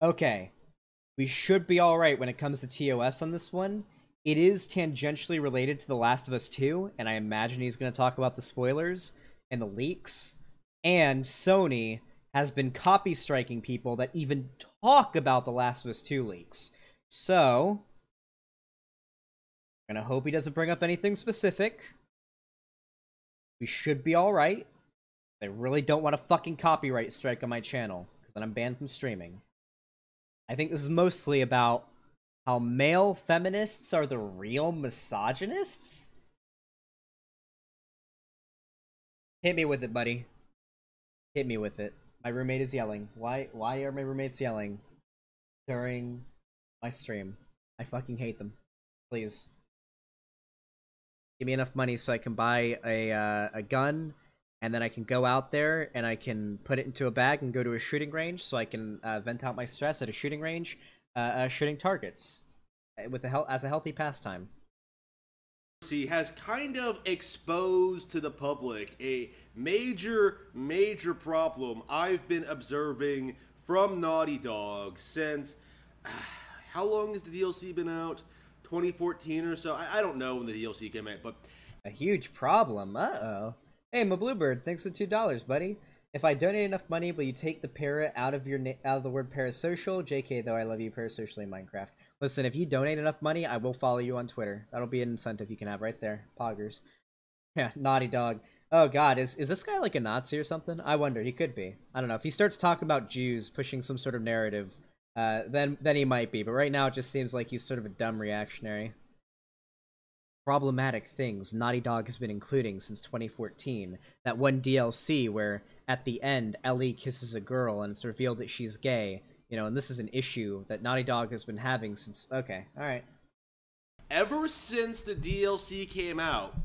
Okay, we should be alright when it comes to TOS on this one. It is tangentially related to The Last of Us 2, and I imagine he's going to talk about the spoilers and the leaks. And Sony has been copy striking people that even talk about The Last of Us 2 leaks. So, I'm gonna hope he doesn't bring up anything specific. We should be alright. I really don't want a fucking copyright strike on my channel, because then I'm banned from streaming. I think this is mostly about how male feminists are the real misogynists? Hit me with it, buddy. Hit me with it. My roommate is yelling. Why are my roommates yelling during my stream? I fucking hate them. Please. Give me enough money so I can buy a gun, and then I can go out there and I can put it into a bag and go to a shooting range so I can vent out my stress at a shooting range, shooting targets with as a healthy pastime. Has kind of exposed to the public a major problem I've been observing from Naughty Dog since how long has the DLC been out? 2014 or so? I don't know when the DLC came out, but a huge problem. Uh-oh. Hey, my Bluebird, thanks for $2, buddy. If I donate enough money, will you take the para out of the word parasocial? JK, though, I love you parasocially in Minecraft. Listen, if you donate enough money, I will follow you on Twitter. That'll be an incentive you can have right there. Poggers. Yeah, Naughty Dog. Oh god, is this guy like a Nazi or something? I wonder, he could be. I don't know. If he starts talking about Jews, pushing some sort of narrative, then he might be. But right now, it just seems like he's sort of a dumb reactionary. Problematic things Naughty Dog has been including since 2014. That one DLC where, at the end, Ellie kisses a girl and it's revealed that she's gay. You know, and this is an issue that Naughty Dog has been having since... Okay, alright. Ever since the DLC came out,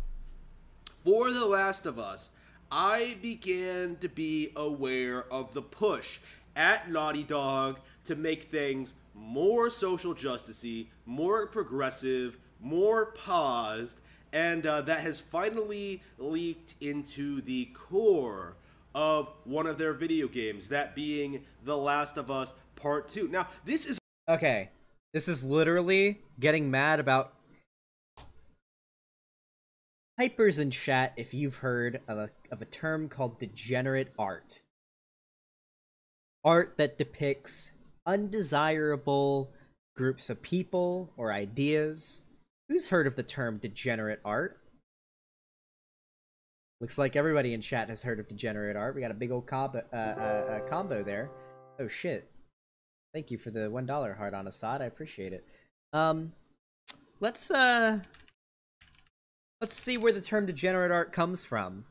for The Last of Us, I began to be aware of the push at Naughty Dog to make things more social justice-y, more progressive, more paused, and that has finally leaked into the core of one of their video games, that being The Last of Us Part 2. Now, this is... Okay, this is literally getting mad about... Hypers in chat if you've heard of a term called degenerate art. Art that depicts undesirable groups of people or ideas. Who's heard of the term degenerate art? Looks like everybody in chat has heard of degenerate art. We got a big old combo there. Oh shit. Thank you for the $1 heart on Assad. I appreciate it. Let's see where the term degenerate art comes from.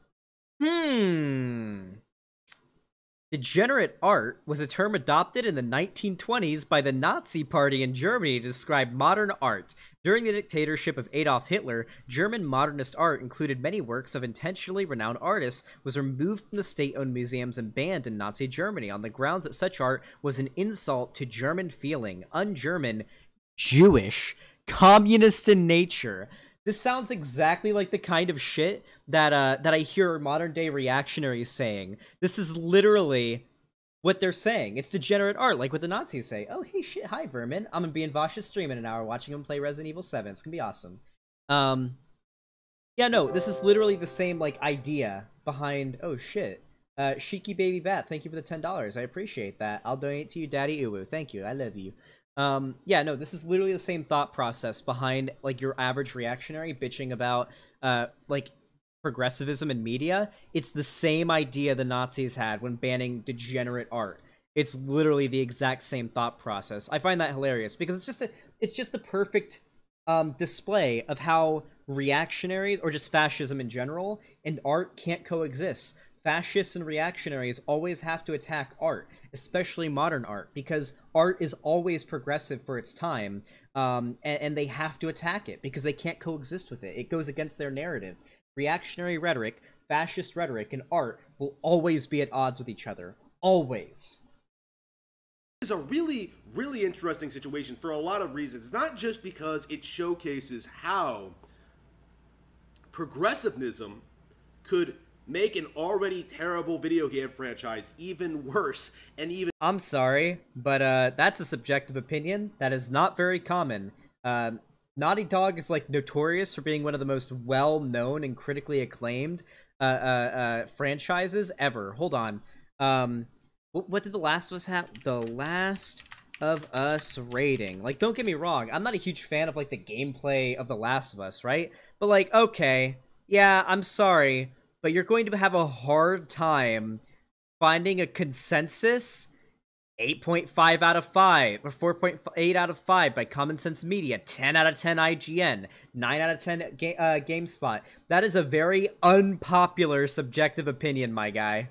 Degenerate art was a term adopted in the 1920s by the Nazi Party in Germany to describe modern art. During the dictatorship of Adolf Hitler, German modernist art included many works of intentionally renowned artists, was removed from the state-owned museums and banned in Nazi Germany on the grounds that such art was an insult to German feeling, un-German, Jewish, communist in nature. This sounds exactly like the kind of shit that I hear modern-day reactionaries saying. This is literally what they're saying. It's degenerate art, like what the Nazis say. Oh, hey, shit, hi, Vermin. I'm gonna be in Vosh's stream in an hour watching him play Resident Evil 7. It's gonna be awesome. Yeah, no, this is literally the same, like, idea behind... Oh, shit. Shiki Baby Bat, thank you for the $10. I appreciate that. I'll donate to you, Daddy Uwu. Thank you. I love you. Yeah, no, this is literally the same thought process behind, like, your average reactionary bitching about, like, progressivism in media. It's the same idea the Nazis had when banning degenerate art. It's literally the exact same thought process. I find that hilarious because it's just the perfect display of how reactionaries, or just fascism in general, and art can't coexist. Fascists and reactionaries always have to attack art, especially modern art, because art is always progressive for its time, and they have to attack it because they can't coexist with it. It goes against their narrative. Reactionary rhetoric, fascist rhetoric, and art will always be at odds with each other. Always. This is a really interesting situation for a lot of reasons, not just because it showcases how progressivism could make an already terrible video game franchise even worse and even. I'm sorry, but that's a subjective opinion. That is not very common. Naughty Dog is like notorious for being one of the most well-known and critically acclaimed franchises ever. Hold on. What did The Last of Us have? The Last of Us rating. Like, don't get me wrong, I'm not a huge fan of like the gameplay of The Last of Us, right? But like, okay, yeah, I'm sorry, but you're going to have a hard time finding a consensus 8.5 out of 5, or 4.8 out of 5 by Common Sense Media, 10 out of 10 IGN, 9 out of 10 GameSpot. That is a very unpopular subjective opinion, my guy.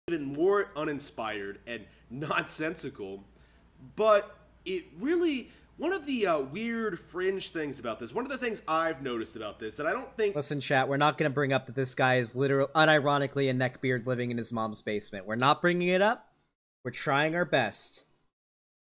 Even more uninspired and nonsensical, but it really, one of the weird fringe things about this, one of the things I've noticed about this that I don't think. Listen, chat, we're not going to bring up that this guy is literally, unironically, a neckbeard living in his mom's basement. We're not bringing it up. We're trying our best.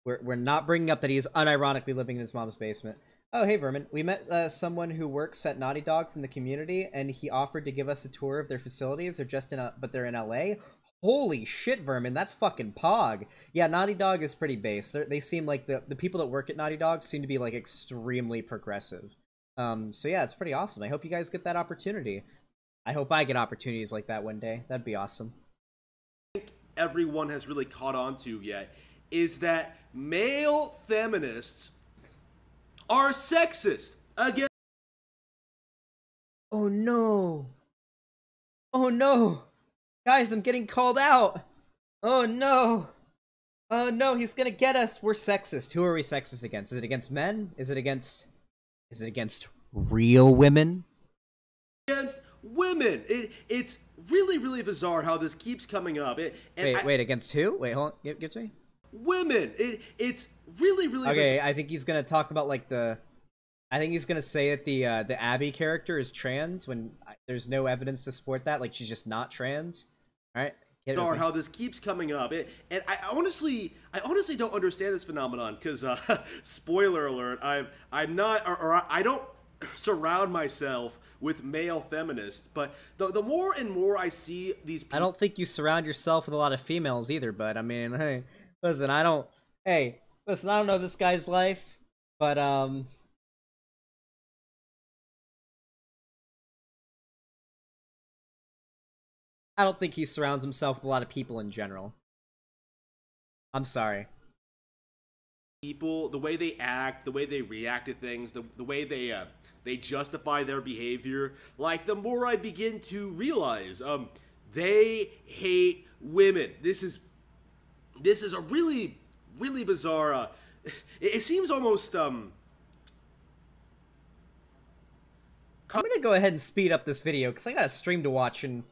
We're not bringing up that he's unironically living in his mom's basement. Oh, hey, Vermin. We met someone who works at Naughty Dog from the community, and he offered to give us a tour of their facilities. But they're in LA. Holy shit, Vermin, that's fucking pog. Yeah, Naughty Dog is pretty base. They seem like the people that work at Naughty Dog seem to be like extremely progressive. So yeah, it's pretty awesome. I hope you guys get that opportunity. I hope I get opportunities like that one day. That'd be awesome. Everyone has really caught on to yet is that male feminists are sexist again. Oh no. Oh no. Guys, I'm getting called out. Oh no. Oh no, he's gonna get us. We're sexist. Who are we sexist against? Is it against men? Is it against real women? Against women. It's really bizarre how this keeps coming up. Wait, against who? Wait, hold on. Give it to me. Women. It's really okay. bizarre. I think he's gonna talk about like I think he's gonna say that the Abby character is trans when there's no evidence to support that. Like, she's just not trans. All right. Bizarre how this keeps coming up, and I honestly don't understand this phenomenon because spoiler alert, I'm not, or I don't surround myself with male feminists, but the more and more I see these people, I don't think you surround yourself with a lot of females either, but I mean, hey, listen, I don't know this guy's life, but I don't think he surrounds himself with a lot of people in general. I'm sorry. People, the way they act, the way they react to things, the way they justify their behavior, like, the more I begin to realize, they hate women. This is a really bizarre, it seems almost, I'm gonna go ahead and speed up this video, because I got a stream to watch in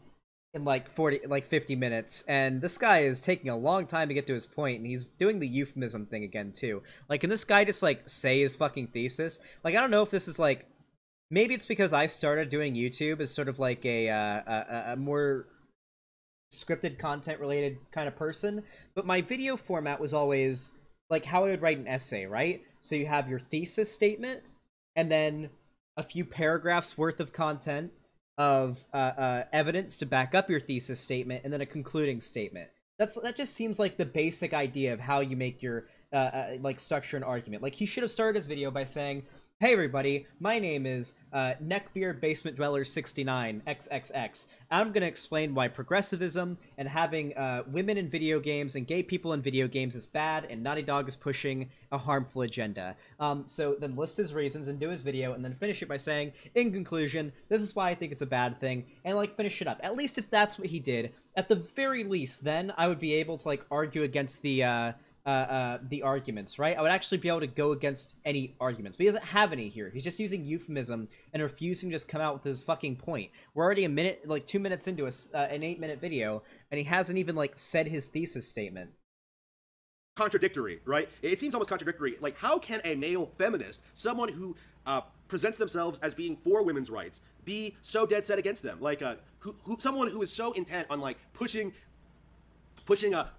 like 50 minutes, and this guy is taking a long time to get to his point, and he's doing the euphemism thing again too. Like, can this guy just like say his fucking thesis? Like, I don't know if this is like, maybe it's because I started doing YouTube as sort of like a more scripted content related kind of person, but my video format was always like how I would write an essay, right? So you have your thesis statement, and then a few paragraphs worth of content of evidence to back up your thesis statement, and then a concluding statement. That just seems like the basic idea of how you make your like structure an argument. Like, he should have started his video by saying, "Hey everybody, my name is Neckbeard Basement Dweller 69 XXX. I'm gonna explain why progressivism and having women in video games and gay people in video games is bad, and Naughty Dog is pushing a harmful agenda." So then list his reasons and do his video, and then finish it by saying, "In conclusion, this is why I think it's a bad thing," and like finish it up. At least if that's what he did, at the very least, then I would be able to like argue against the arguments, right? I would actually be able to go against any arguments, but he doesn't have any here. He's just using euphemism and refusing to just come out with his fucking point. We're already a minute, like 2 minutes into an 8-minute video, and he hasn't even like said his thesis statement. Contradictory, right? It seems almost contradictory. Like, how can a male feminist, someone who presents themselves as being for women's rights, be so dead set against them? Like, someone who is so intent on like pushing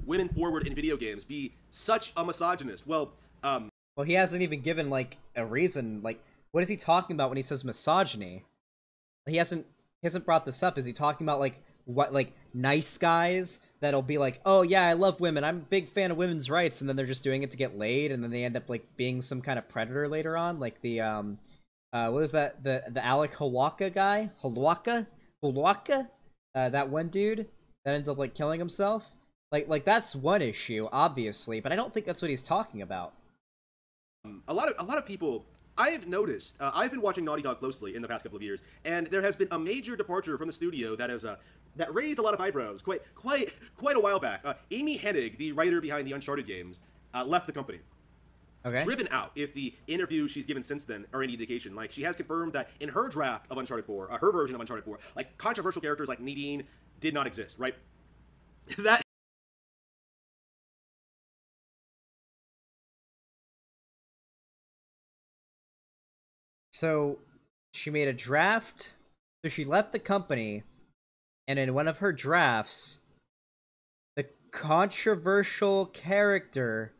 women forward in video games be such a misogynist? Well, he hasn't even given like a reason. Like, what is he talking about when he says misogyny? He hasn't hasn't brought this up. Is he talking about like what, like nice guys that'll be like, oh yeah, I love women, I'm a big fan of women's rights, and then they're just doing it to get laid, and then they end up like being some kind of predator later on, like the what was that, the Alec Hawaka guy, Halwaka, that one dude that ended up like killing himself. Like that's one issue, obviously, but I don't think that's what he's talking about. A lot of people, I've noticed, I've been watching Naughty Dog closely in the past couple of years, and there has been a major departure from the studio that has that raised a lot of eyebrows quite a while back. Amy Hennig, the writer behind the Uncharted games, left the company. Okay. Driven out, if the interviews she's given since then are any indication. Like, she has confirmed that in her draft of Uncharted 4, her version of Uncharted 4, like, controversial characters like Nadine did not exist, right? That... So, she made a draft, so she left the company, and in one of her drafts, the controversial character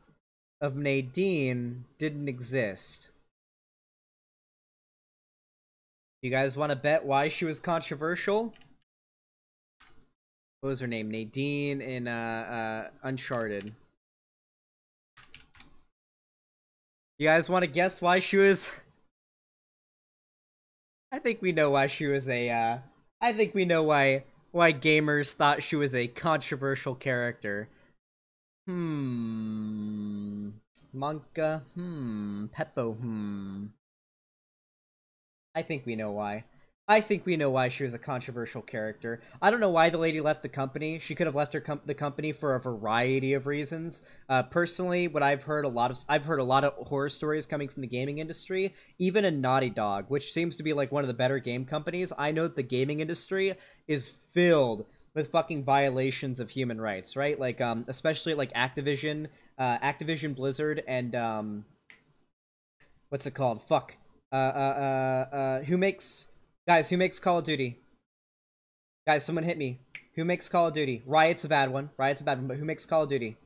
of Nadine didn't exist. You guys want to bet why she was controversial? What was her name? Nadine in Uncharted. You guys want to guess why she was... I think we know why she was a, I think we know why gamers thought she was a controversial character. Monka, Peppo, I think we know why. I think we know why she was a controversial character. I don't know why the lady left the company. She could have left the company for a variety of reasons. Personally, what I've heard a lot of horror stories coming from the gaming industry, even in Naughty Dog, which seems to be like one of the better game companies. I know that the gaming industry is filled with fucking violations of human rights, right? Like, especially like Activision, Blizzard, and what's it called? Fuck. Who makes Call of Duty? Guys, someone hit me. Who makes Call of Duty? Riot's a bad one, but who makes Call of Duty?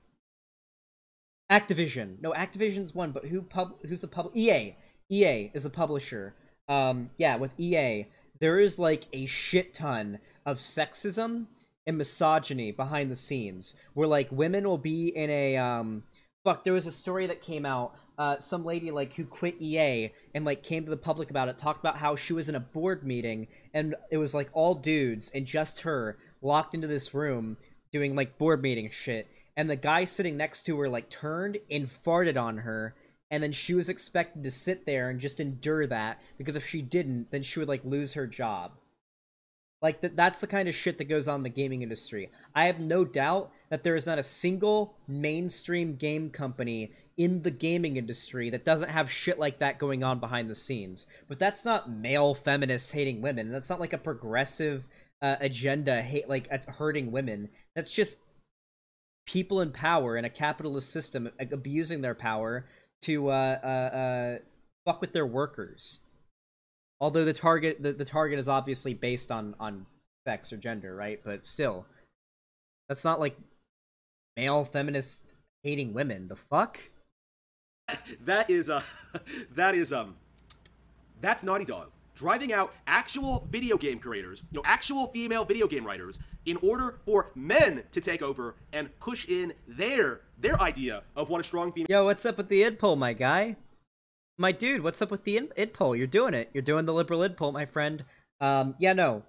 Activision. No, Activision's one, but who's the EA. EA is the publisher. Yeah, with EA, there is like a shit ton of sexism and misogyny behind the scenes, where like women will be in a fuck, there was a story that came out, some lady like who quit EA and like came to the public about it, talked about how she was in a board meeting and it was like all dudes and just her locked into this room doing like board meeting shit, and the guy sitting next to her like turned and farted on her, and then she was expected to sit there and just endure that, because if she didn't, then she would like lose her job. Like, that's the kind of shit that goes on in the gaming industry. I have no doubt that there is not a single mainstream game company in the gaming industry that doesn't have shit like that going on behind the scenes. But that's not male feminists hating women. That's not like a progressive agenda hurting women. That's just people in power in a capitalist system abusing their power to fuck with their workers. Although the target is obviously based on sex or gender, right? But still, that's not like male feminist hating women. The fuck? That's Naughty Dog driving out actual video game creators, actual female video game writers, in order for men to take over and push in their idea of what a strong female. Yo, what's up with the id poll, my guy? My dude, what's up with the id poll? You're doing it. You're doing the liberal id poll, my friend. Yeah, no.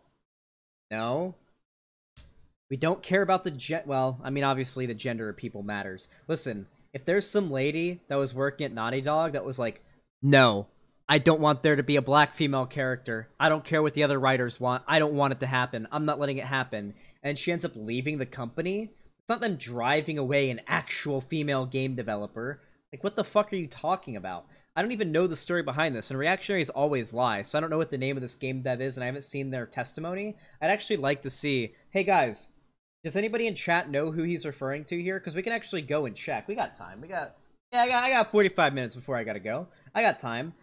No. We don't care about the well, I mean, obviously the gender of people matters. Listen, if there's some lady that was working at Naughty Dog that was like, no, I don't want there to be a black female character. I don't care what the other writers want. I don't want it to happen. I'm not letting it happen. And she ends up leaving the company. It's not them driving away an actual female game developer. Like, what the fuck are you talking about? I don't even know the story behind this, and reactionaries always lie, so I don't know what the name of this game dev is, and I haven't seen their testimony. I'd actually like to see... Hey, guys, does anybody in chat know who he's referring to here? Because we can actually go and check. We got time. I got 45 minutes before I gotta go. I got time.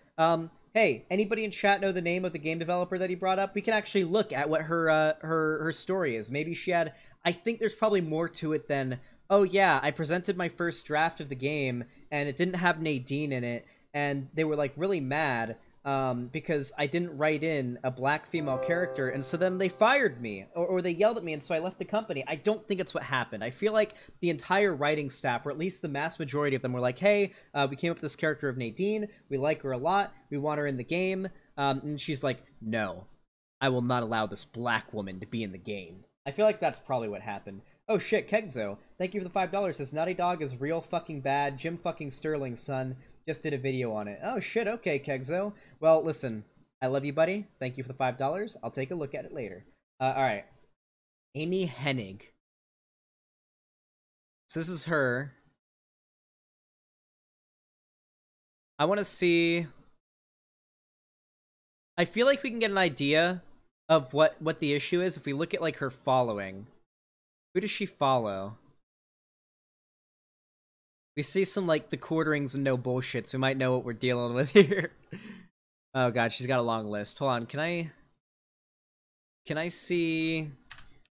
Hey, anybody in chat know the name of the game developer that he brought up? We can actually look at what her story is. Maybe she had... I think there's probably more to it than, oh yeah, I presented my first draft of the game, and it didn't have Nadine in it, and they were like really mad because I didn't write in a black female character, and so then they fired me, or they yelled at me, and so I left the company. I don't think it's what happened. I feel like the entire writing staff, or at least the mass majority of them, were like, hey, we came up with this character of Nadine, we like her a lot, we want her in the game, and she's like, no, I will not allow this black woman to be in the game. I feel like that's probably what happened. Oh shit, Kegzo, thank you for the $5. Says Naughty Dog is real fucking bad. Jim fucking Sterling's son just did a video on it. Oh shit, okay, Kegzo. Well, listen, I love you, buddy. Thank you for the $5. I'll take a look at it later. Alright. Amy Hennig. So this is her. I want to see... I feel like we can get an idea of what the issue is if we look at, like, her following. Who does she follow? We see some, like, the quarterings and no bullshit, so we might know what we're dealing with here. Oh god, she's got a long list. Hold on, can I see...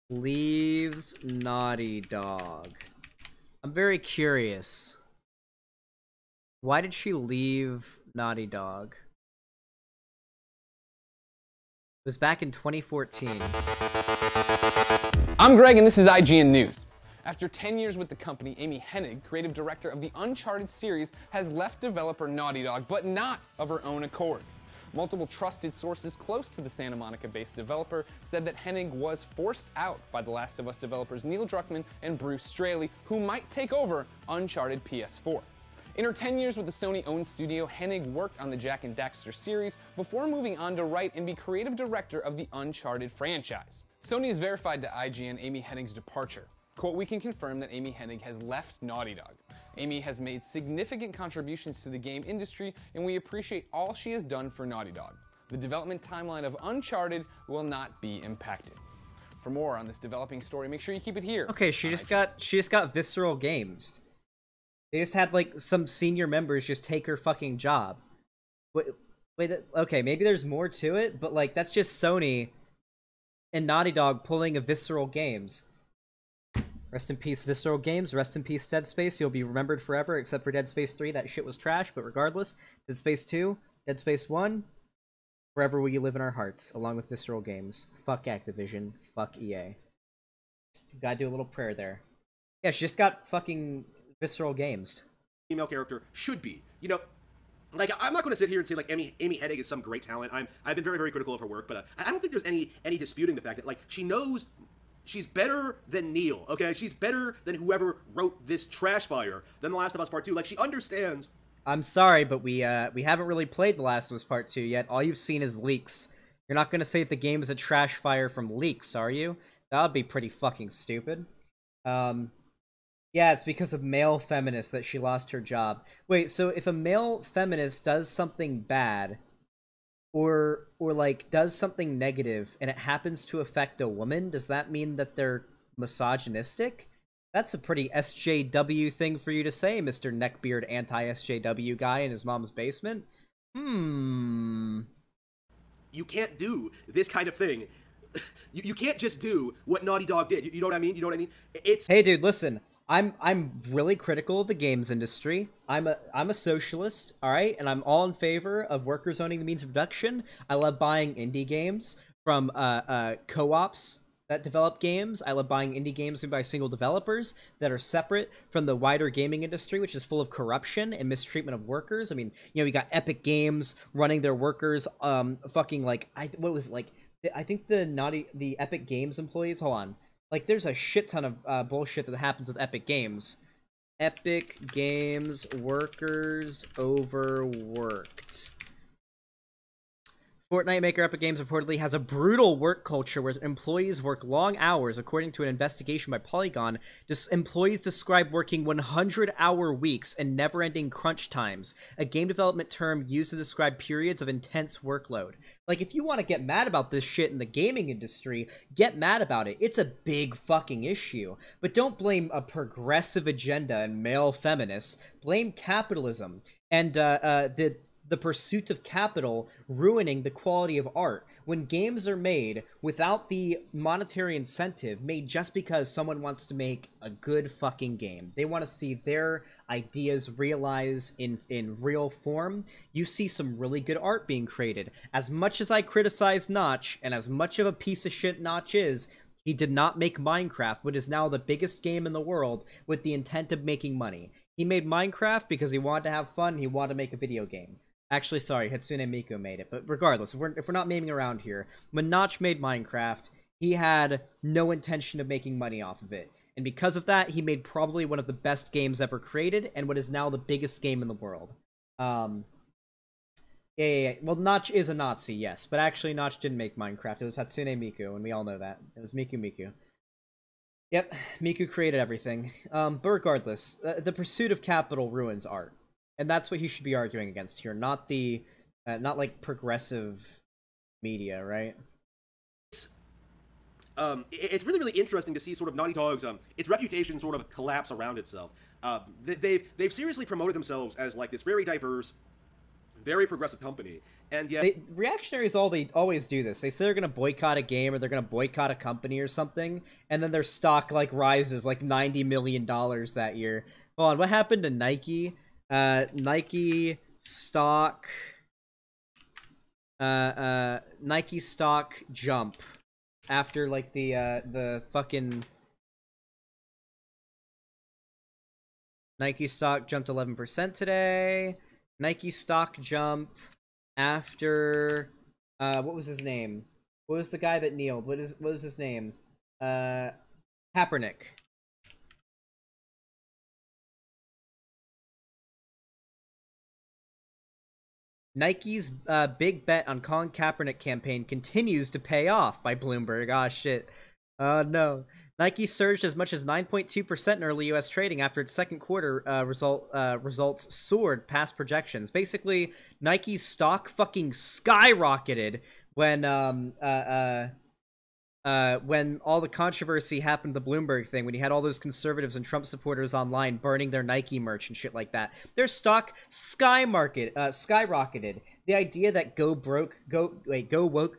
Leaves Naughty Dog. I'm very curious. Why did she leave Naughty Dog? It was back in 2014. I'm Greg, and this is IGN News. After 10 years with the company, Amy Hennig, creative director of the Uncharted series, has left developer Naughty Dog, but not of her own accord. Multiple trusted sources close to the Santa Monica-based developer said that Hennig was forced out by The Last of Us developers Neil Druckmann and Bruce Straley, who might take over Uncharted PS4. In her 10 years with the Sony-owned studio, Hennig worked on the Jak and Daxter series before moving on to write and be creative director of the Uncharted franchise. Sony has verified to IGN Amy Hennig's departure. Quote, we can confirm that Amy Hennig has left Naughty Dog. Amy has made significant contributions to the game industry, and we appreciate all she has done for Naughty Dog. The development timeline of Uncharted will not be impacted. For more on this developing story, make sure you keep it here. Okay, she just got Visceral Games. They just had, like, some senior members just take her fucking job. Wait, okay, maybe there's more to it, but, like, that's just Sony and Naughty Dog pulling a Visceral Games. Rest in peace, Visceral Games. Rest in peace, Dead Space. You'll be remembered forever, except for Dead Space 3. That shit was trash, but regardless, Dead Space 2, Dead Space 1, forever will you live in our hearts, along with Visceral Games. Fuck Activision. Fuck EA. You gotta do a little prayer there. Yeah, she just got fucking Visceral Games. Female character should be. You know, like, I'm not going to sit here and say, like, Amy Hennig is some great talent. I've been very, very critical of her work, but I don't think there's any disputing the fact that, like, she knows she's better than Neil, okay? She's better than whoever wrote this trash fire than The Last of Us Part 2. Like, she understands. I'm sorry, but we haven't really played The Last of Us Part 2 yet. All you've seen is leaks. You're not going to say that the game is a trash fire from leaks, are you? That would be pretty fucking stupid. Yeah, it's because of male feminists that she lost her job. Wait, so if a male feminist does something bad, or like does something negative, and it happens to affect a woman, does that mean that they're misogynistic? That's a pretty SJW thing for you to say, Mr. Neckbeard anti-SJW guy in his mom's basement. You can't do this kind of thing. You can't just do what Naughty Dog did. You know what I mean? You know what I mean? It's... Hey, dude, listen. I'm really critical of the games industry. I'm a socialist, all right, and I'm all in favor of workers owning the means of production. I love buying indie games from co-ops that develop games. I love buying indie games made by single developers that are separate from the wider gaming industry, which is full of corruption and mistreatment of workers. I mean, you know, we got Epic Games running their workers, fucking like I think the Epic Games employees. Hold on. Like, there's a shit ton of bullshit that happens with Epic Games. Epic Games workers overworked. Fortnite maker Epic Games reportedly has a brutal work culture where employees work long hours. According to an investigation by Polygon, employees describe working 100-hour weeks and never-ending crunch times, a game development term used to describe periods of intense workload. Like, if you want to get mad about this shit in the gaming industry, get mad about it. It's a big fucking issue. But don't blame a progressive agenda and male feminists. Blame capitalism and the pursuit of capital ruining the quality of art. when games are made without the monetary incentive, made just because someone wants to make a good fucking game. They want to see their ideas realized in real form. You see some really good art being created. As much as I criticize Notch, and as much of a piece of shit Notch is, he did not make Minecraft, which is now the biggest game in the world, with the intent of making money. He made Minecraft because he wanted to have fun, he wanted to make a video game. Actually, sorry, Hatsune Miku made it. But regardless, if we're not naming around here, when Notch made Minecraft, he had no intention of making money off of it. And because of that, he made probably one of the best games ever created, and what is now the biggest game in the world. Yeah. Well, Notch is a Nazi, yes. But actually, Notch didn't make Minecraft. It was Hatsune Miku, and we all know that. It was Miku. Yep, Miku created everything. But regardless, the pursuit of capital ruins art. And that's what he should be arguing against here, not the, not like progressive media, right? It's really, really interesting to see sort of Naughty Dog's its reputation sort of collapse around itself. They've seriously promoted themselves as like this very diverse, very progressive company, and yet reactionaries always do this. They say they're gonna boycott a game or they're gonna boycott a company or something, and then their stock like rises like $90 million that year. Hold on, what happened to Nike? Nike stock jump after like the fucking Nike stock jumped 11% today. Nike stock jump after what was his name? What was the guy that kneeled? What was his name? Kaepernick. Nike's big bet on Colin Kaepernick campaign continues to pay off by Bloomberg. Ah, shit. No. Nike surged as much as 9.2% in early U.S. trading after its second quarter results soared past projections. Basically, Nike's stock fucking skyrocketed when all the controversy happened, the Bloomberg thing, when you had all those conservatives and Trump supporters online burning their Nike merch and shit like that. Their stock skyrocketed. The idea that go woke,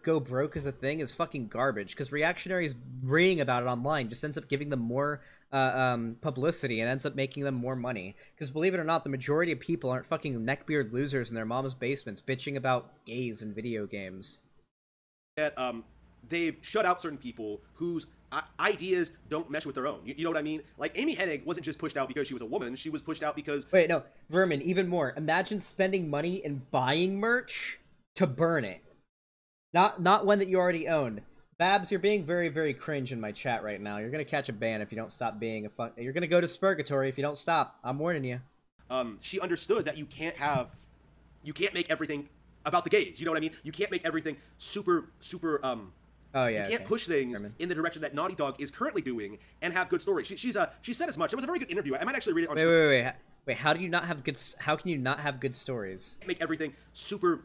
go broke is a thing is fucking garbage, because reactionaries reading about it online just ends up giving them more publicity and ends up making them more money. Because believe it or not, the majority of people aren't fucking neckbeard losers in their mom's basements bitching about gays in video games. That they've shut out certain people whose ideas don't mesh with their own. You know what I mean? Like, Amy Hennig wasn't just pushed out because she was a woman. She was pushed out because... Wait, no. Vermin, even more. Imagine spending money and buying merch to burn it. Not one that you already own. Babs, you're being very, very cringe in my chat right now. You're gonna catch a ban if you don't stop being a fuck... You're gonna go to Spurgatory if you don't stop. I'm warning you. She understood that you can't make everything about the gays. You know what I mean? You can't make everything super... Oh, yeah, you can't push things in the direction that Naughty Dog is currently doing and have good stories. She said as much. It was a very good interview. I might actually read it on... Wait. How do you not have good... How can you not have good stories? Make everything super...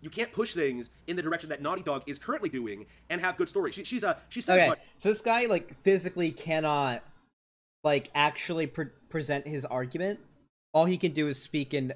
You can't push things in the direction that Naughty Dog is currently doing and have good stories. She said as much. So this guy, like, physically cannot, like, actually present his argument. All he can do is speak in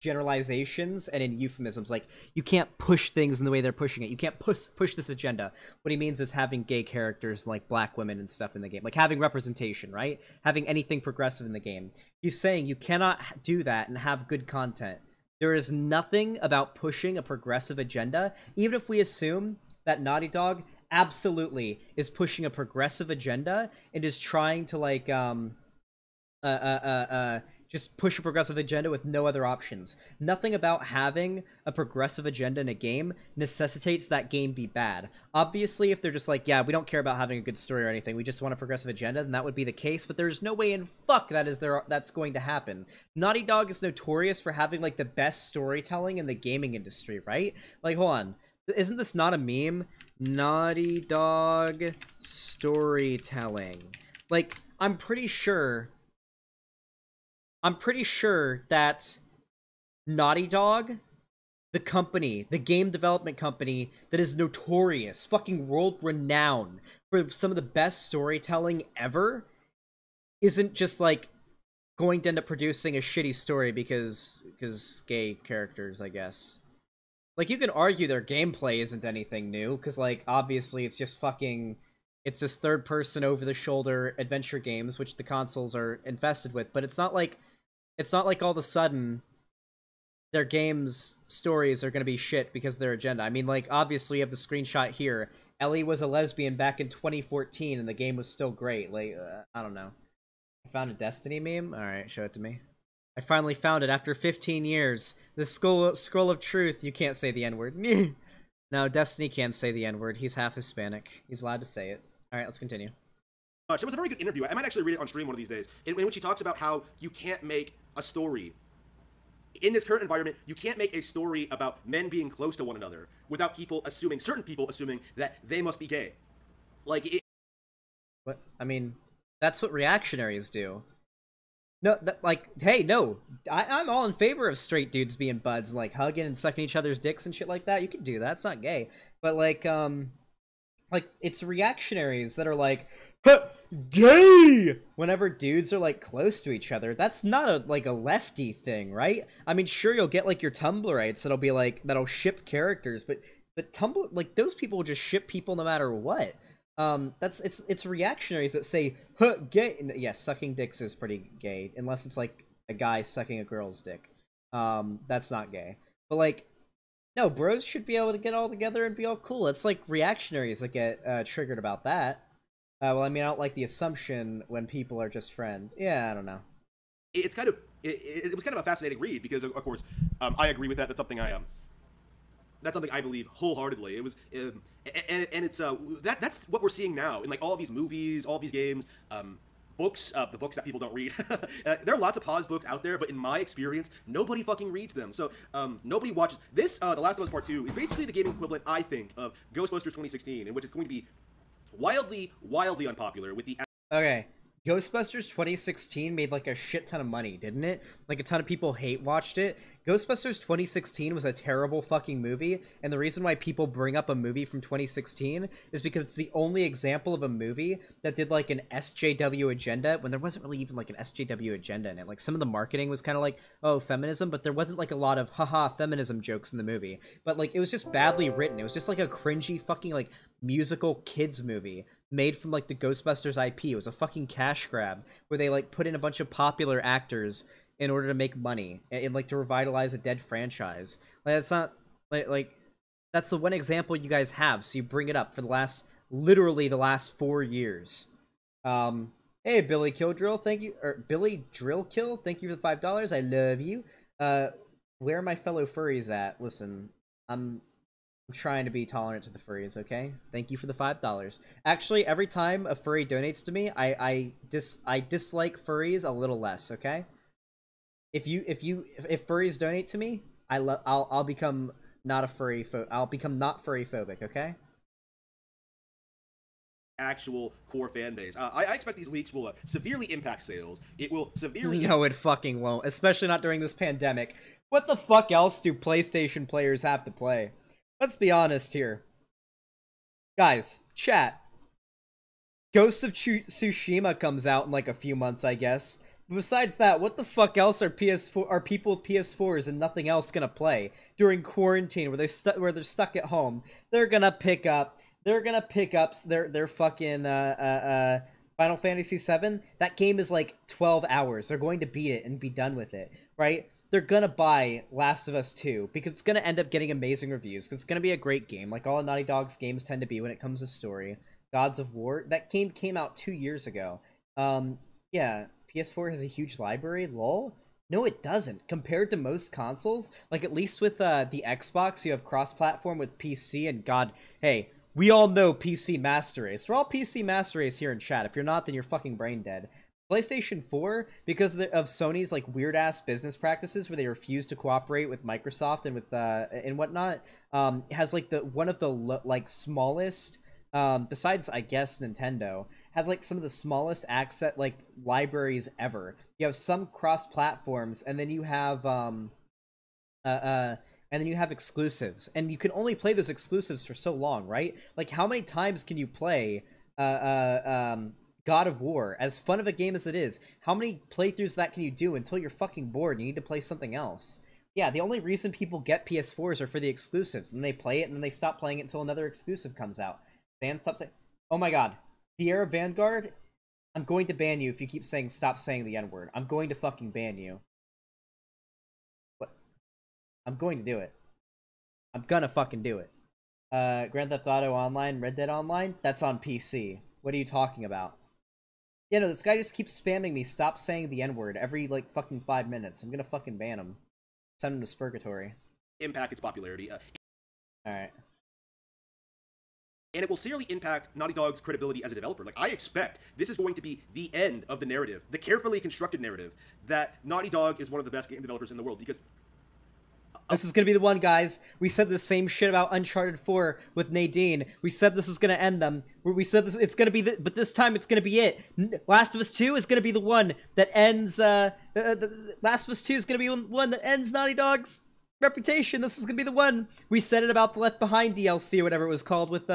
generalizations and in euphemisms. Like, you can't push things in the way they're pushing it. You can't push this agenda. What he means is having gay characters, like black women and stuff in the game, like having representation, right? Having anything progressive in the game. He's saying you cannot do that and have good content. There is nothing about pushing a progressive agenda, even if we assume that Naughty Dog absolutely is pushing a progressive agenda and is trying to, like, just push a progressive agenda with no other options. Nothing about having a progressive agenda in a game necessitates that game be bad. Obviously, if they're just like, yeah, we don't care about having a good story or anything, we just want a progressive agenda, then that would be the case, but there's no way in fuck that's going to happen. Naughty Dog is notorious for having, like, the best storytelling in the gaming industry, right? Like, hold on. Isn't this not a meme? Naughty Dog storytelling. Like, I'm pretty sure that Naughty Dog, the company, the game development company that is notorious, fucking world-renowned for some of the best storytelling ever, isn't just, like, going to end up producing a shitty story because gay characters, I guess. Like, you can argue their gameplay isn't anything new, because, like, obviously it's just fucking... It's just third-person, over-the-shoulder adventure games, which the consoles are infested with, but it's not like all of a sudden their games' stories are gonna be shit because of their agenda. I mean, like, obviously you have the screenshot here. Ellie was a lesbian back in 2014, and the game was still great. Like, I don't know. I found a Destiny meme? Alright, show it to me. I finally found it after 15 years. The scroll of truth. You can't say the N-word. No, Destiny can't say the N-word. He's half Hispanic. He's allowed to say it. Alright, let's continue. It was a very good interview. I might actually read it on stream one of these days, in which he talks about how you can't make a story. In this current environment, you can't make a story about men being close to one another without certain people assuming that they must be gay. Like, What? I mean, that's what reactionaries do. No, like, hey, no, I'm all in favor of straight dudes being buds and, like, hugging and sucking each other's dicks and shit like that. You can do that. It's not gay. But, like, it's reactionaries that are like, huh, gay! Whenever dudes are, like, close to each other. That's not, like, a lefty thing, right? I mean, sure, you'll get, like, your Tumblrites that'll be, like, that'll ship characters, but Tumblr, like, those people will just ship people no matter what. It's reactionaries that say, huh, gay. Yes, sucking dicks is pretty gay, unless it's like a guy sucking a girl's dick. That's not gay. But, like, no, bros should be able to get all together and be all cool. It's like reactionaries that get triggered about that. Well, I mean, I don't like the assumption when people are just friends. Yeah, I don't know. It's kind of it was kind of a fascinating read because, of course, I agree with that. That's something I believe wholeheartedly. It was, and it's that's what we're seeing now in, like, all of these movies, all of these games, books, the books that people don't read. There are lots of pause books out there, but in my experience, nobody fucking reads them. So nobody watches this. The Last of Us Part 2 is basically the gaming equivalent, I think, of Ghostbusters 2016, in which it's going to be wildly unpopular with the. Okay. Ghostbusters 2016 made, like, a shit ton of money, didn't it? Like, a ton of people watched it. Ghostbusters 2016 was a terrible fucking movie, and the reason why people bring up a movie from 2016 is because it's the only example of a movie that did, like, an SJW agenda when there wasn't really even, like, an SJW agenda in it. Like, some of the marketing was kind of like, oh, feminism, but there wasn't, like, a lot of haha feminism jokes in the movie. But, like, it was just badly written. It was just, like, a cringy fucking, like, musical kids movie made from, like, the Ghostbusters IP. It was a fucking cash grab where they, like, put in a bunch of popular actors in order to make money and, like, to revitalize a dead franchise. Like, that's not like that's the one example you guys have, so you bring it up for literally the last 4 years. Hey, Billy Killdrill, thank you, or Billy Drillkill, thank you for the $5. I love you. Where are my fellow furries at? Listen, I'm trying to be tolerant to the furries, okay? Thank you for the $5. Actually, every time a furry donates to me, I dislike furries a little less, okay? If furries donate to me, I'll become not a furry I'll become not furry phobic, okay? Actual core fan base. I expect these leaks will severely impact sales. It will severely. No, it fucking won't. Especially not during this pandemic. What the fuck else do PlayStation players have to play? Let's be honest here. Guys, chat. Ghost of Tsushima comes out in, like, a few months, I guess. But besides that, what the fuck else are people with PS4s and nothing else gonna play during quarantine where they're stuck at home? They're gonna pick up their fucking Final Fantasy VII. That game is like 12 hours. They're going to beat it and be done with it, right? They're gonna buy Last of Us 2 because it's gonna end up getting amazing reviews. Because it's gonna be a great game, like all of Naughty Dog's games tend to be when it comes to story. Gods of War, that game came out 2 years ago. Yeah, PS4 has a huge library. Lol. No, it doesn't. Compared to most consoles, like at least with the Xbox, you have cross-platform with PC. And God, hey, we all know PC Master Race. We're all PC Master Race here in chat. If you're not, then you're fucking brain dead. PlayStation 4, because of Sony's, like, weird-ass business practices where they refuse to cooperate with Microsoft and with and whatnot, has, like, one of the like smallest, besides, I guess, Nintendo, has, like, some of the smallest access, like, libraries ever. You have some cross-platforms, and then you have exclusives, and you can only play those exclusives for so long, right? Like, how many times can you play God of War? As fun of a game as it is, how many playthroughs of that can you do until you're fucking bored and you need to play something else? Yeah, the only reason people get PS4s are for the exclusives, and they play it, and then they stop playing it until another exclusive comes out. Dan, stop saying... Oh my god. Sierra Vanguard, I'm going to ban you if you keep saying stop saying the N-word. I'm going to fucking ban you. What? I'm going to do it. I'm gonna fucking do it. Grand Theft Auto Online, Red Dead Online? That's on PC. What are you talking about? Yeah, no, this guy just keeps spamming me stop saying the N-word every, like, fucking 5 minutes. I'm gonna fucking ban him. Send him to Spurgatory. Impact its popularity. Alright. And it will seriously impact Naughty Dog's credibility as a developer. Like, I expect this is going to be the end of the narrative, the carefully constructed narrative, that Naughty Dog is one of the best game developers in the world, because... This is gonna be the one, guys. We said the same shit about Uncharted 4 with Nadine. We said this was gonna end them. We said this, it's gonna be but this time it's gonna be it. Last of Us 2 is gonna be the one that ends, Last of Us 2 is gonna be one that ends Naughty Dog's reputation. This is gonna be the one. We said it about the Left Behind DLC or whatever it was called with,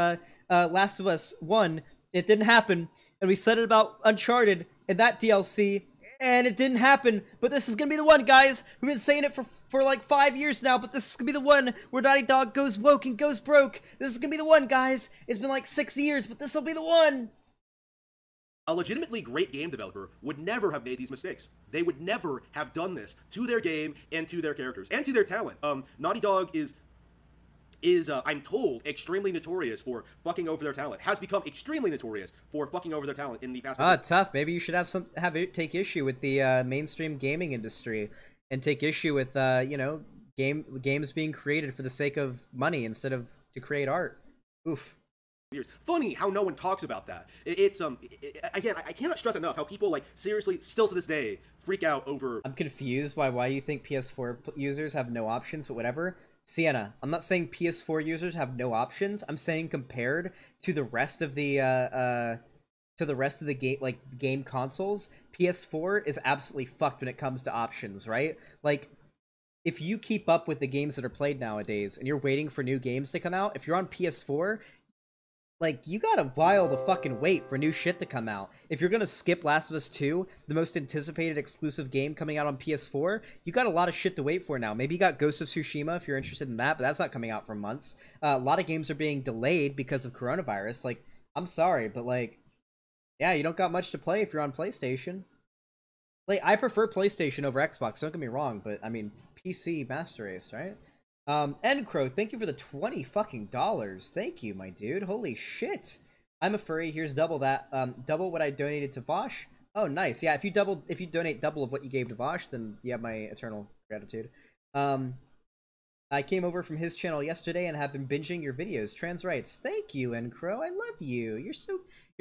Last of Us 1. It didn't happen. And we said it about Uncharted and that DLC, and it didn't happen. But this is gonna be the one, guys. We've been saying it for like 5 years now, but this is gonna be the one where Naughty Dog goes woke and goes broke. This is gonna be the one, guys. It's been like 6 years, but this will be the one. A legitimately great game developer would never have made these mistakes. They would never have done this to their game and to their characters and to their talent. Naughty Dog is I'm told, extremely notorious for fucking over their talent. Has become extremely notorious for fucking over their talent in the past. Tough. Maybe you should take issue with the mainstream gaming industry and take issue with you know, games being created for the sake of money instead of to create art. Oof. Funny how no one talks about that. Again, I cannot stress enough how people, like, seriously, still to this day, freak out over... I'm confused by why you think PS4 users have no options, but whatever. Sienna, I'm not saying PS4 users have no options. I'm saying compared to the rest of the game consoles, PS4 is absolutely fucked when it comes to options, right? Like, if you keep up with the games that are played nowadays and you're waiting for new games to come out, if you're on PS4, like, you got a while to fucking wait for new shit to come out. If you're gonna skip Last of Us 2, the most anticipated exclusive game coming out on PS4, you got a lot of shit to wait for now. Maybe you got Ghost of Tsushima if you're interested in that, but that's not coming out for months. A lot of games are being delayed because of coronavirus. Like, I'm sorry, but, like, yeah, you don't got much to play if you're on PlayStation. Like, I prefer PlayStation over Xbox, don't get me wrong, but, I mean, PC Master Race, right? Encro, thank you for the $20 fucking dollars. Thank you, my dude. Holy shit. I'm a furry. Here's double that. Double what I donated to Vosh. Oh, nice. Yeah, if you donate double of what you gave to Vosh, then you have my eternal gratitude. I came over from his channel yesterday and have been binging your videos. Trans rights. Thank you, Encro. I love you. You're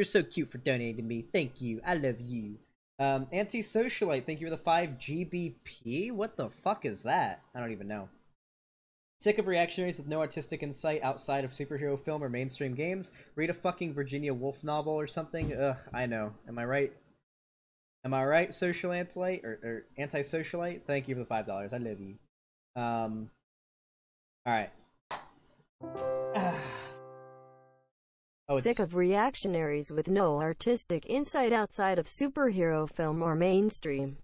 so cute for donating to me. Thank you. I love you. Anti-socialite, thank you for the 5 GBP. What the fuck is that? I don't even know. Sick of reactionaries with no artistic insight outside of superhero film or mainstream games. Read a fucking Virginia Woolf novel or something. Ugh, I know. Am I right? Am I right, social anti-socialite or anti-socialite? Thank you for the $5. I love you. Alright. Sick of reactionaries with no artistic insight outside of superhero film or mainstream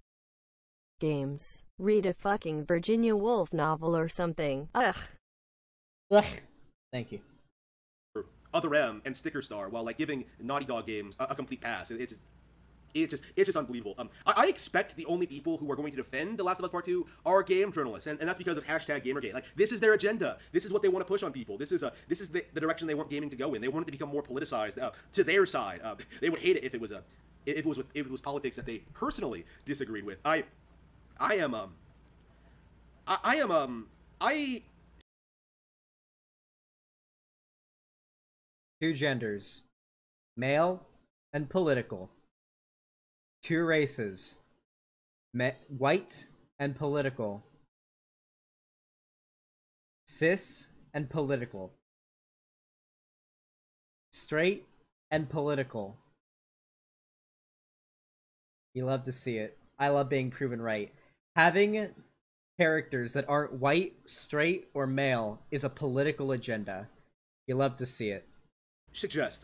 games. Read a fucking Virginia Woolf novel or something. Ugh. Ugh. Thank you. Other M and Sticker Star, while, like, giving Naughty Dog games a complete pass. It's just unbelievable. I expect the only people who are going to defend The Last of Us Part 2 are game journalists, and that's because of #Gamergate. Like, this is their agenda. This is what they want to push on people. This is the direction they want gaming to go in. They want it to become more politicized to their side. They would hate it if it was politics that they personally disagreed with. Two genders. Male and political. Two races. White and political. Cis and political. Straight and political. You love to see it. I love being proven right. Having characters that aren't white, straight, or male is a political agenda. You love to see it.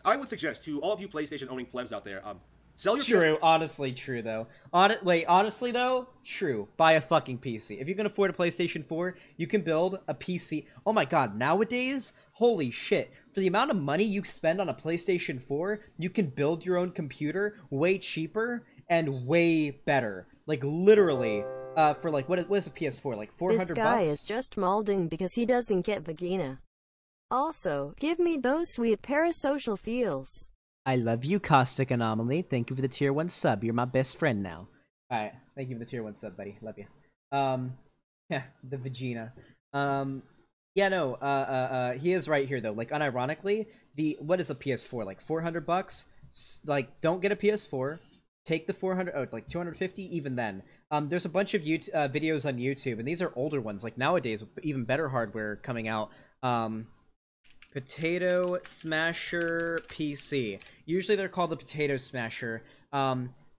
I would suggest to all of you PlayStation owning plebs out there, Sell your True, honestly, true though. Honestly though, true. Buy a fucking PC. If you can afford a PlayStation 4, you can build a PC. Oh my god, nowadays, holy shit. For the amount of money you spend on a PlayStation 4, you can build your own computer way cheaper and way better. Like literally, for like what is a PS4? Like 400 This guy bucks? is just molding because he doesn't get vagina. Also, give me those sweet parasocial feels. I love you, Caustic Anomaly. Thank you for the tier 1 sub. You're my best friend now. Alright, thank you for the tier 1 sub, buddy. Love you. Yeah, the vagina. Yeah, no, he is right here, though. Like, unironically, what is a PS4? Like, 400 bucks? Like, don't get a PS4. Take the 400, oh, like 250, even then. There's a bunch of videos on YouTube, and these are older ones. Like, nowadays, with even better hardware coming out. Potato Smasher PC. Usually they're called the Potato Smasher.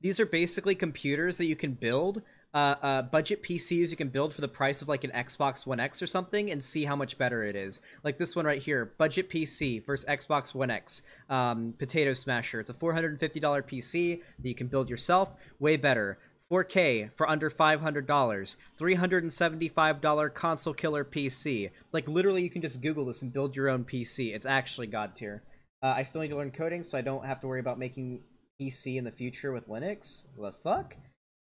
These are basically computers that you can build, budget PCs you can build for the price of like an Xbox One X or something and see how much better it is. Like this one right here, budget PC versus Xbox One X, Potato Smasher. It's a $450 PC that you can build yourself, way better. 4K for under $500, $375 console killer PC. Like, literally, you can just Google this and build your own PC. It's actually god tier. I still need to learn coding, so I don't have to worry about making PC in the future with Linux. What the fuck?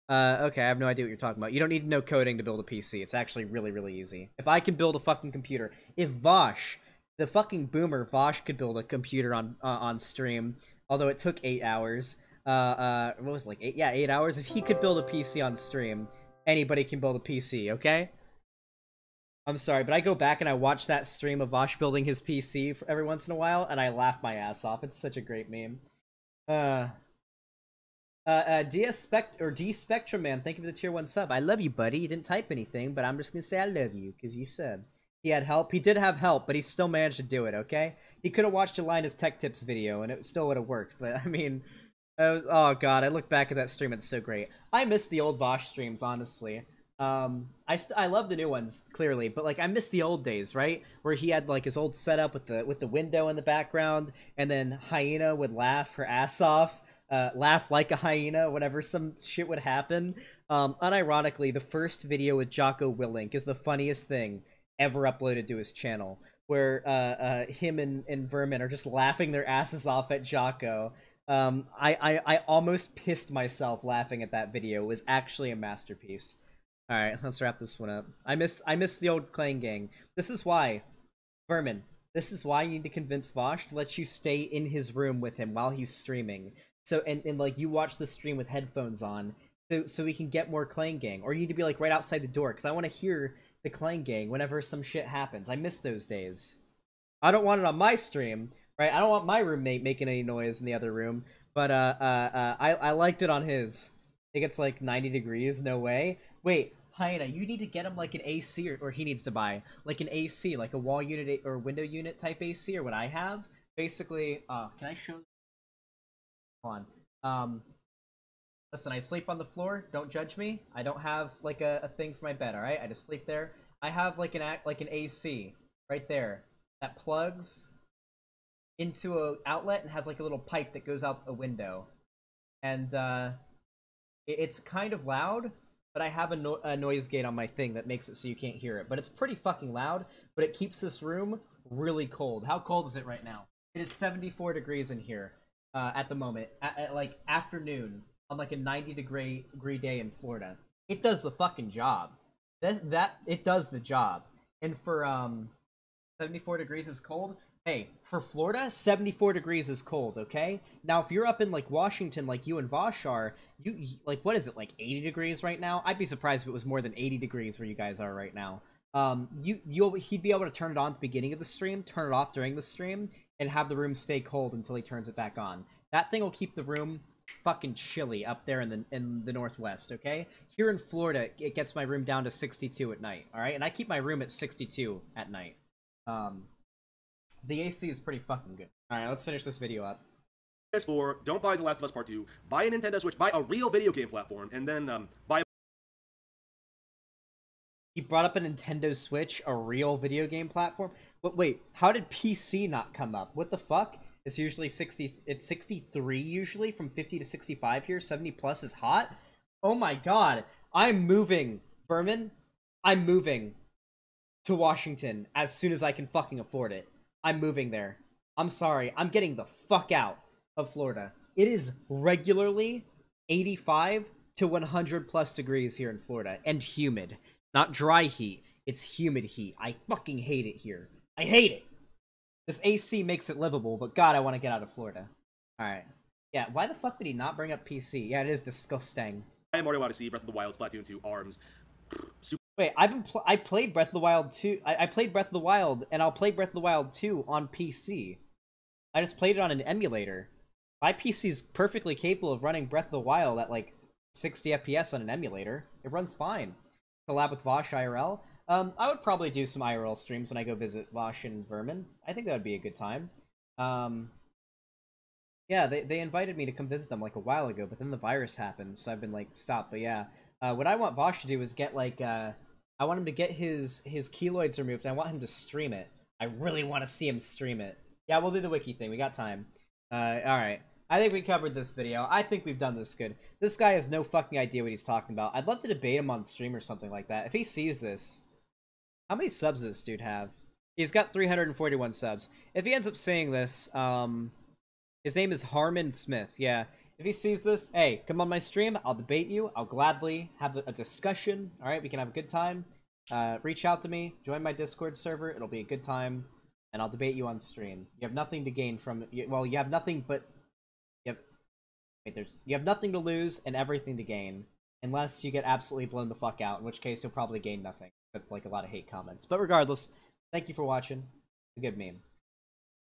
Okay, I have no idea what you're talking about. You don't need to know coding to build a PC. It's actually really, really easy. If I can build a fucking computer, if Vosh, the fucking boomer Vosh could build a computer on stream, although it took 8 hours, what was it, like 8 hours? If he could build a PC on stream, anybody can build a PC, okay? I'm sorry, but I go back and I watch that stream of Vosh building his PC every once in a while, and I laugh my ass off. It's such a great meme. D Spectrum Man, thank you for the tier 1 sub. I love you, buddy. You didn't type anything, but I'm just gonna say I love you, because you said. He had help. He did have help, but he still managed to do it, okay? He could have watched Alina's Tech Tips video, and it still would have worked, but I mean... oh god, I look back at that stream, it's so great. I miss the old Vosh streams, honestly. I love the new ones, clearly, but like I miss the old days, right? Where he had like his old setup with the window in the background, and then Hyena would laugh her ass off, laugh like a hyena whenever some shit would happen. Unironically, the first video with Jocko Willink is the funniest thing ever uploaded to his channel, where him and Vermin are just laughing their asses off at Jocko. I almost pissed myself laughing at that video. It was actually a masterpiece. Alright, let's wrap this one up. I miss the old Clang Gang. This is why, Vermin, this is why you need to convince Vosh to let you stay in his room with him while he's streaming. So, and like, you watch the stream with headphones on, so we can get more Clang Gang. Or you need to be, like, right outside the door, because I want to hear the Clang Gang whenever some shit happens. I miss those days. I don't want it on my stream, right? I don't want my roommate making any noise in the other room, but I liked it on his. I think it's like 90 degrees, no way. Wait, Hyena, you need to get him like an AC, or he needs to buy like an AC, like a wall unit or window unit type AC, or what I have. Basically, can I show? Hold on. Listen, I sleep on the floor. Don't judge me. I don't have like a thing for my bed. All right, I just sleep there. I have like an AC right there that plugs into a outlet and has like a little pipe that goes out a window, and it's kind of loud, but I have a noise gate on my thing that makes it so you can't hear it. But it's pretty fucking loud, but it keeps this room really cold. How cold is it right now? It is 74 degrees in here at the moment, at like afternoon on like a 90-degree day in Florida. It does the fucking job. It does the job. And for 74 degrees is cold. Hey, for Florida, 74 degrees is cold, okay? Now, if you're up in, like, Washington, like you and Vosh are, you like, what is it, like 80 degrees right now? I'd be surprised if it was more than 80 degrees where you guys are right now. He'd be able to turn it on at the beginning of the stream, turn it off during the stream, and have the room stay cold until he turns it back on. That thing will keep the room fucking chilly up there in the Northwest, okay? Here in Florida, it gets my room down to 62 at night, alright? And I keep my room at 62 at night. The AC is pretty fucking good. Alright, let's finish this video up. PS4, don't buy The Last of Us Part 2, buy a Nintendo Switch, buy a real video game platform, and then buy... He brought up a Nintendo Switch, a real video game platform? But wait, how did PC not come up? What the fuck? It's usually 60. It's 63 usually from 50 to 65 here. 70 plus is hot. Oh my god. I'm moving, Vermin. I'm moving to Washington as soon as I can fucking afford it. I'm moving there. I'm sorry. I'm getting the fuck out of Florida. It is regularly 85 to 100 plus degrees here in Florida, and humid. Not dry heat. It's humid heat. I fucking hate it here. I hate it. This AC makes it livable, but god, I want to get out of Florida. Alright. Yeah, why the fuck would he not bring up PC? Yeah, it is disgusting. I Mario Odyssey, Breath of the Wild, Splatoon 2, ARMS. Wait, I played Breath of the Wild 2. I played Breath of the Wild, and I'll play Breath of the Wild 2 on PC. I just played it on an emulator. My PC's perfectly capable of running Breath of the Wild at like 60 FPS on an emulator. It runs fine. Collab with Vosh IRL. I would probably do some IRL streams when I go visit Vosh and Vermin. I think that would be a good time. Yeah, they invited me to come visit them like a while ago, but then the virus happened, so I've been like stopped. But yeah, what I want Vosh to do is get like I want him to get his keloids removed, and I want him to stream it. I really want to see him stream it. Yeah, we'll do the wiki thing. We got time. Alright. I think we covered this video. I think we've done this good. This guy has no fucking idea what he's talking about. I'd love to debate him on stream or something like that. If he sees this... How many subs does this dude have? He's got 341 subs. If he ends up seeing this, his name is Harmon Smith. Yeah. If he sees this, hey, come on my stream. I'll debate you. I'll gladly have a discussion. Alright, we can have a good time. Reach out to me. Join my Discord server. It'll be a good time. And I'll debate you on stream. You have nothing to gain from it. Well, you have nothing but... You have nothing to lose and everything to gain. Unless you get absolutely blown the fuck out, in which case you'll probably gain nothing. Except, like, a lot of hate comments. But regardless, thank you for watching. It's a good meme.